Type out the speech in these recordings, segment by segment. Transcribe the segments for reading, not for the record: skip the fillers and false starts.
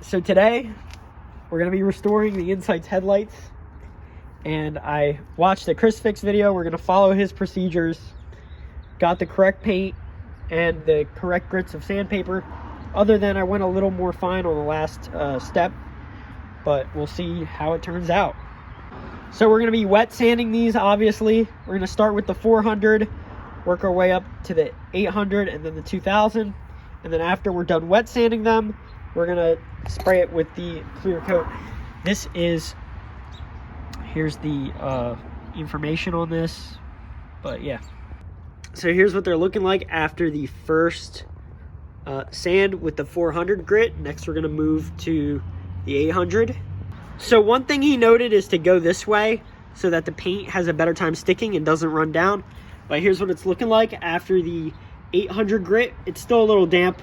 So today we're going to be restoring the Insights headlights, and I watched the Chris Fix video. We're going to follow his procedures, got the correct paint and the correct grits of sandpaper. Other than I went a little more fine on the last step, but we'll see how it turns out. So we're going to be wet sanding these. Obviously we're going to start with the 400, work our way up to the 800 and then the 2000, and then after we're done wet sanding them, we're going to spray it with the clear coat. Here's the information on this, but yeah. So here's what they're looking like after the first sand with the 400 grit. Next we're going to move to the 800. So one thing he noted is to go this way so that the paint has a better time sticking and doesn't run down. But here's what it's looking like after the 800 grit. It's still a little damp.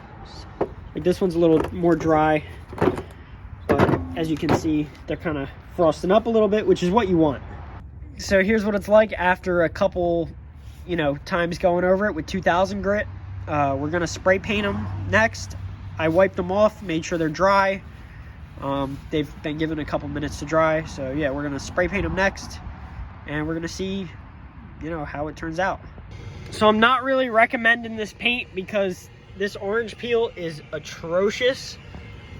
Like this one's a little more dry, but as you can see, they're kind of frosting up a little bit, which is what you want. So here's what it's like after a couple, times going over it with 2000 grit. We're gonna spray paint them next. I wiped them off, made sure they're dry. They've been given a couple minutes to dry, so yeah, we're gonna spray paint them next, and we're gonna see, how it turns out. So I'm not really recommending this paint because this orange peel is atrocious.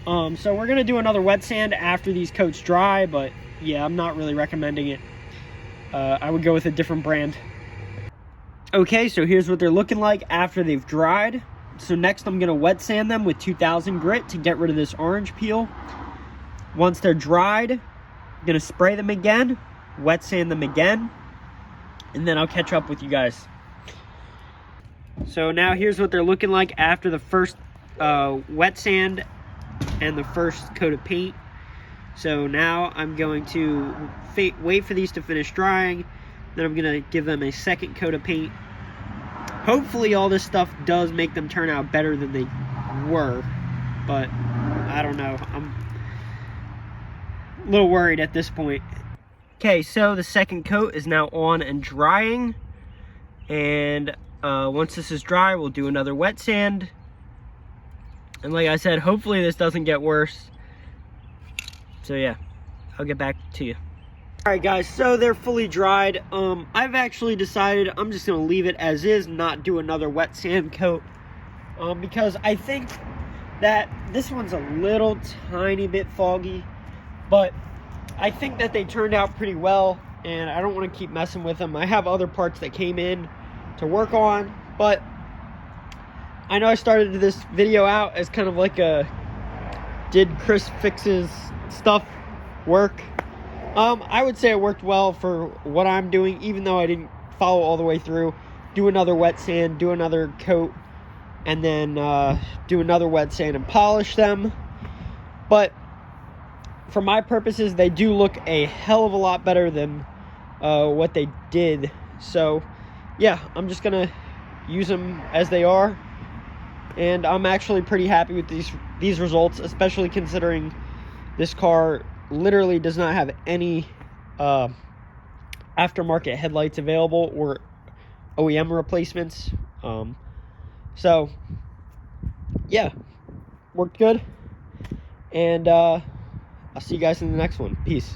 So we're gonna do another wet sand after these coats dry, but yeah, I'm not really recommending it. I would go with a different brand. Okay, so here's what they're looking like after they've dried. So next I'm gonna wet sand them with 2000 grit to get rid of this orange peel. Once they're dried, I'm gonna spray them again, wet sand them again, and then I'll catch up with you guys. So now here's what they're looking like after the first wet sand and the first coat of paint. So now I'm going to wait for these to finish drying. Then I'm gonna give them a second coat of paint. Hopefully all this stuff does make them turn out better than they were, but I don't know. I'm a little worried at this point. Okay, so the second coat is now on and drying, and once this is dry, we'll do another wet sand. And like I said, hopefully this doesn't get worse. So yeah, I'll get back to you. All right guys, so they're fully dried. I've actually decided I'm just gonna leave it as is, not do another wet sand coat, because I think that this one's a little tiny bit foggy, but I think that they turned out pretty well, and I don't want to keep messing with them. I have other parts that came in to work on, but I know I started this video out as kind of like a did Chris Fix's stuff work. I would say it worked well for what I'm doing, even though I didn't follow all the way through. Do another wet sand, do another coat, and then do another wet sand and polish them. But for my purposes, they do look a hell of a lot better than what they did. So yeah, I'm just gonna use them as they are, and I'm actually pretty happy with these results, especially considering this car literally does not have any aftermarket headlights available or OEM replacements. So yeah, worked good, and I'll see you guys in the next one. Peace.